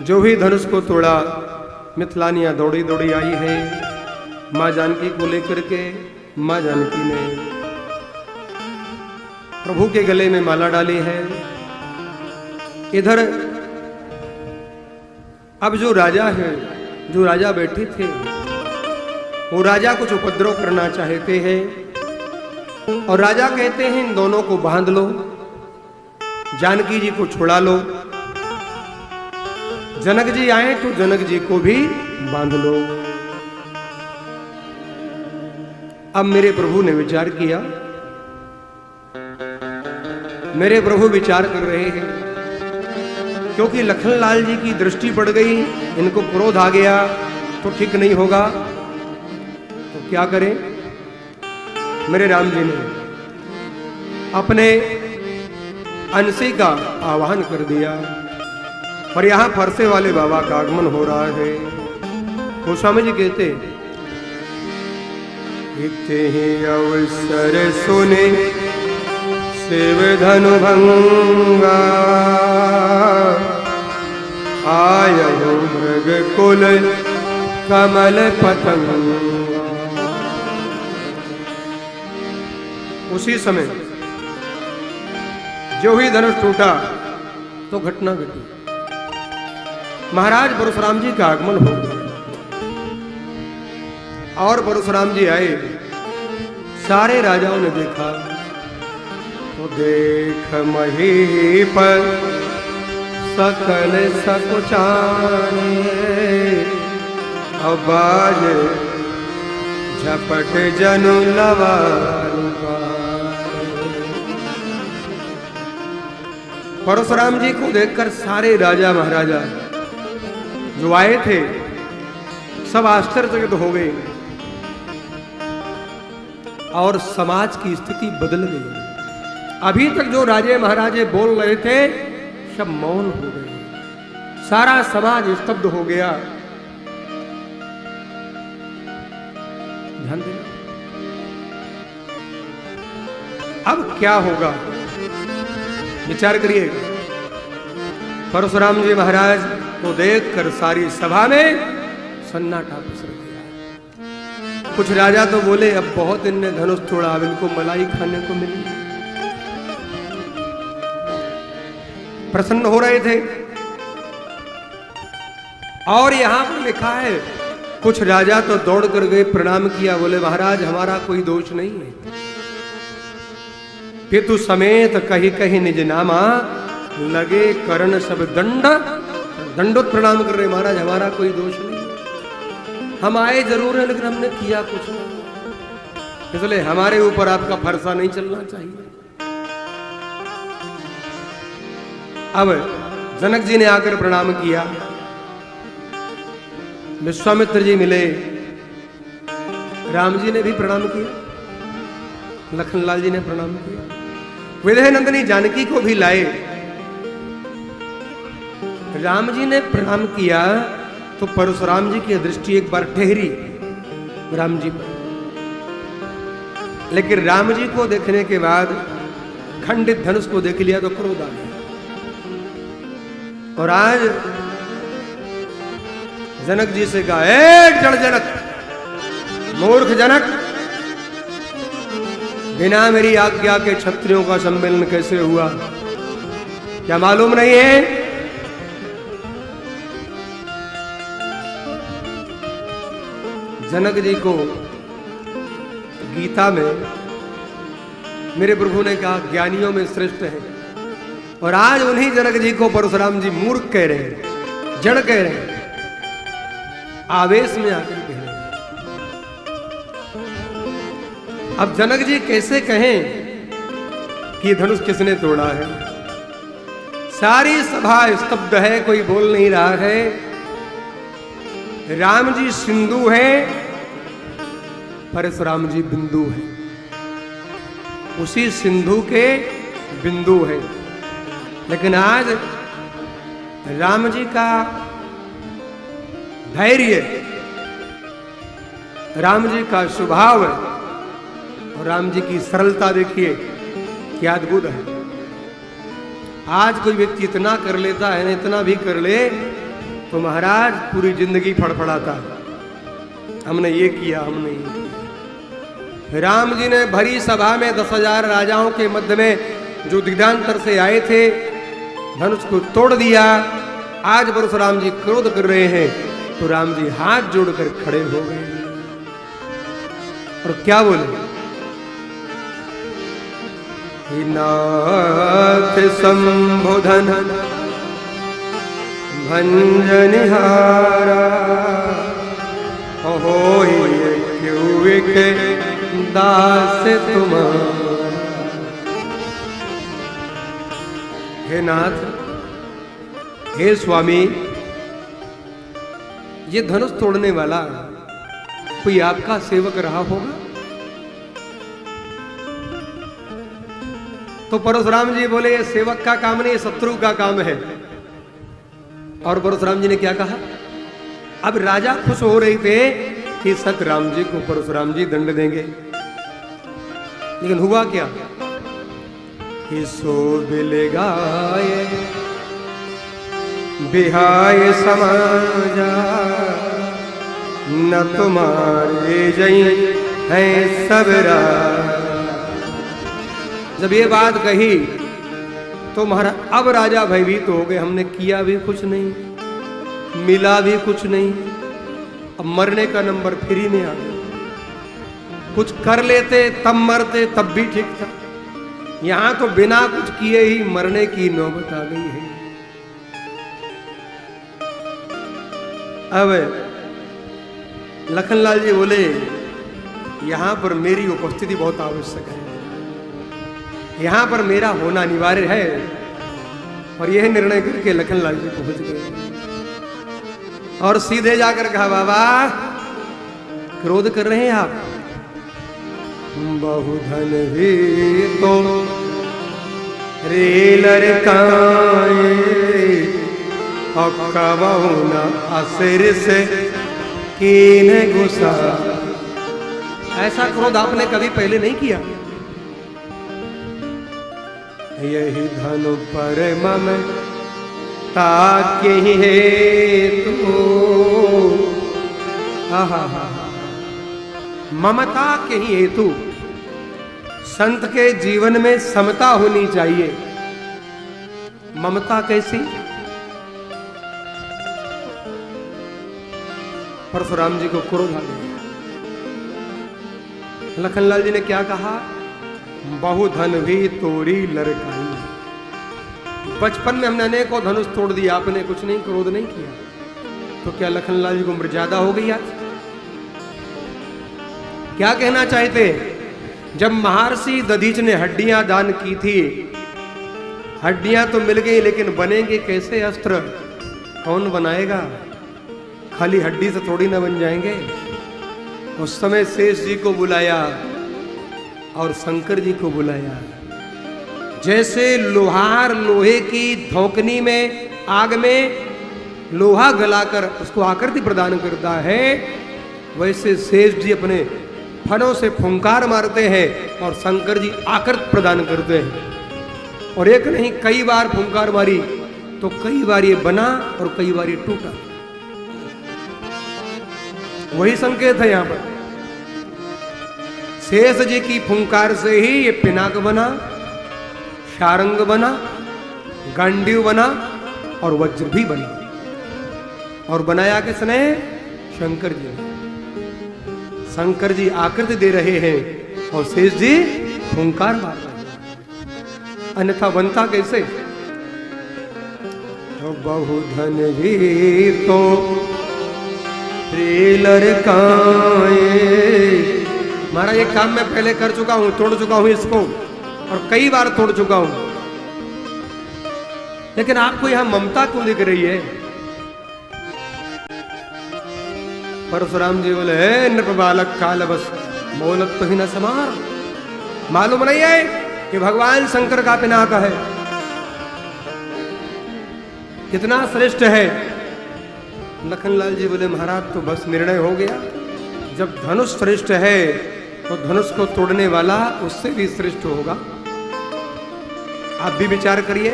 जो भी धनुष को तोड़ा मिथिलानियां दौड़ी दौड़ी आई है मां जानकी को लेकर के। मां जानकी ने प्रभु के गले में माला डाली है। इधर अब जो राजा है, जो राजा बैठे थे, वो राजा कुछ उपद्रव करना चाहते हैं और राजा कहते हैं इन दोनों को बांध लो, जानकी जी को छुड़ा लो। जनक जी आए तो जनक जी को भी बांध लो। अब मेरे प्रभु ने विचार किया, मेरे प्रभु विचार कर रहे हैं क्योंकि लखनलाल जी की दृष्टि पड़ गई, इनको क्रोध आ गया तो ठीक नहीं होगा। तो क्या करें? मेरे राम जी ने अपने अंशी का आवाहन कर दिया और यहां फरसे वाले बाबा का आगमन हो रहा है। गोस्वामी जी कहते इतने ही अवसर सुने शिव धनु भंगा, आयो मृग कुल कमल पतंगा। उसी समय जो ही धनुष टूटा तो घटना घटी। महाराज परशुराम जी का आगमन हो गया और परशुराम जी आए। सारे राजाओं ने देखा तो देख महीपत सकल सकुचाने, अबाज झपट जनु लवार। परशुराम जी को देखकर सारे राजा महाराजा जो आए थे सब आश्चर्यचकित हो गए और समाज की स्थिति बदल गई। अभी तक जो राजे महाराजे बोल रहे थे सब मौन हो गए, सारा समाज स्तब्ध हो गया। ध्यान देना, अब क्या होगा विचार करिए। परशुराम जी महाराज को देखकर सारी सभा में सन्नाटा पसर गया। कुछ राजा तो बोले अब बहुत इनने धनुष तोड़ा, अब इनको मलाई खाने को मिली। प्रसन्न हो रहे थे। और यहां पर लिखा है कुछ राजा तो दौड़ कर गए, प्रणाम किया, बोले महाराज हमारा कोई दोष नहीं है। पितु समेत कही कही निज नामा, लगे करण सब दंड। दंडोत प्रणाम कर रहे, महाराज हमारा कोई दोष नहीं, हम आए जरूर है लेकिन हमने किया कुछ नहीं, इसलिए हमारे ऊपर आपका फरसा नहीं चलना चाहिए। अब जनक जी ने आकर प्रणाम किया, विश्वामित्र जी मिले, राम जी ने भी प्रणाम किया, लखनलाल जी ने प्रणाम किया, विदेह नंदिनी जानकी को भी लाए। राम जी ने प्रणाम किया तो परशुराम जी की दृष्टि एक बार ठहरी राम जी पर, लेकिन राम जी को देखने के बाद खंडित धनुष को देख लिया तो क्रोध आ गया। और आज जनक जी से कहा, ए जड़ जनक, मूर्ख जनक, बिना मेरी आज्ञा के क्षत्रियों का सम्मेलन कैसे हुआ, क्या मालूम नहीं है? जनक जी को गीता में मेरे प्रभु ने कहा ज्ञानियों में श्रेष्ठ है, और आज उन्हीं जनक जी को परशुराम जी मूर्ख कह रहे हैं, जड़ कह रहे हैं, आवेश में आकर कह रहे हैं। अब जनक जी कैसे कहें कि धनुष किसने तोड़ा है? सारी सभा स्तब्ध है, कोई बोल नहीं रहा है। राम जी सिंधु है, परशुराम जी बिंदु है, उसी सिंधु के बिंदु है। लेकिन आज राम जी का धैर्य, राम जी का स्वभाव और राम जी की सरलता देखिए क्या अद्भुत है। आज कोई व्यक्ति इतना कर लेता है, इतना भी कर ले तो महाराज पूरी जिंदगी फड़फड़ाता, हमने ये किया, हमने ये किया। राम जी ने भरी सभा में 10,000 राजाओं के मध्य में जो दिग्धांतर से आए थे, धनुष को तोड़ दिया। आज परशुराम जी क्रोध कर रहे हैं, तो राम जी हाथ जोड़कर खड़े हो गए और क्या बोले, नाथ संबोधन भंजनिहारा, हो क्यों के दास तुम्हारा। हे नाथ, हे स्वामी, ये धनुष तोड़ने वाला कोई आपका सेवक रहा होगा? तो परशुराम जी बोले, ये सेवक का काम नहीं, शत्रु का काम है। और परशुराम जी ने क्या कहा? अब राजा खुश हो रहे थे कि सत राम जी को परशुराम जी दंड देंगे, लेकिन हुआ क्या? सो बिलगाए बिहाय समाजा, न तुम्हारे जई है सबरा। जब ये बात कही तो महाराज अब राजा भयभीत हो गए, हमने किया भी कुछ नहीं, मिला भी कुछ नहीं, अब मरने का नंबर फ्री में आ गया। कुछ कर लेते तब मरते, तब भी ठीक था। यहां तो बिना कुछ किए ही मरने की नौबत आ गई है। अब लखनलाल जी बोले, यहां पर मेरी उपस्थिति बहुत आवश्यक है, यहां पर मेरा होना अनिवार्य है। और यह निर्णय करके लखनलाल जी पहुंच गए और सीधे जाकर कहा, बाबा क्रोध कर रहे हैं आप? बहुधन भी तो रे लड़काए, कबहुना असर से कीन गुस्सा। ऐसा क्रोध आपने कभी पहले नहीं किया। यही धनु पर मम ताके हेतु, ममता के ही हेतु संत के जीवन में समता होनी चाहिए। ममता कैसी? परशुराम जी को क्रोध आ गया। लखनलाल जी ने क्या कहा? बहुधन भी तोड़ी लड़काई। बचपन में हमने अनेकों धनुष तोड़ दिया, आपने कुछ नहीं, क्रोध नहीं किया, तो क्या लखनलाल जी को उम्र ज्यादा हो गई आज? क्या कहना चाहते? जब महर्षि दधीच ने हड्डियां दान की थी, हड्डियां तो मिल गई, लेकिन बनेंगे कैसे अस्त्र? कौन बनाएगा? खाली हड्डी से थोड़ी ना बन जाएंगे। उस समय शेष जी को बुलाया और शंकर जी को बुलाया। जैसे लोहार लोहे की धोकनी में, आग में लोहा गलाकर उसको आकृति प्रदान करता है, वैसे शेष जी अपने फनों से फुंकार मारते हैं और शंकर जी आकृति प्रदान करते हैं। और एक नहीं, कई बार फुंकार मारी तो कई बार ये बना और कई बार ये टूटा। वही संकेत है यहां पर। शेष जी की फुंकार से ही ये पिनाक बना, शारंग बना, गांडीव बना और वज्र भी बना। और बनाया किसने? शंकर जी ने। शंकर जी आकृति दे रहे हैं और शेष जी फुंकार मार रहे हैं, अन्यथा बनता कैसे? तो बहुधन भी तो लड़काए। महाराज ये काम मैं पहले कर चुका हूं, तोड़ चुका हूं इसको, और कई बार तोड़ चुका हूं, लेकिन आपको यहां ममता क्यों दिख रही है? परशुराम जी बोले, नृप बालक काल बस मोलक तो ही न समार। मालूम नहीं है कि भगवान शंकर का पिनाक है, कितना श्रेष्ठ है। लखनलाल जी बोले, महाराज तो बस निर्णय हो गया। जब धनुष श्रेष्ठ है तो धनुष को तोड़ने वाला उससे भी श्रेष्ठ होगा। आप भी विचार करिए।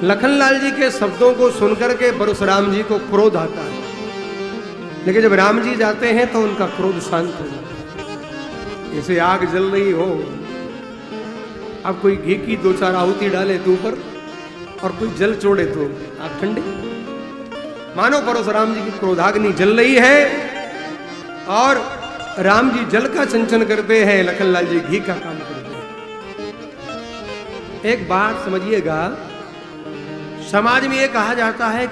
लखनलाल जी के शब्दों को सुनकर के परशुराम जी को क्रोध आता है, लेकिन जब राम जी जाते हैं तो उनका क्रोध शांत हो जाता है। जैसे आग जल रही हो, अब कोई घी की 2-4 आहुति डाले तो ऊपर और कोई जल छोड़े तो आग ठंडी। मानो परशुराम जी की क्रोधाग्नि जल रही है और राम जी जल का सिंचन करते हैं, लखनलाल जी घी का काम करते हैं। एक बात समझिएगा, समाज में ये कहा जाता है कि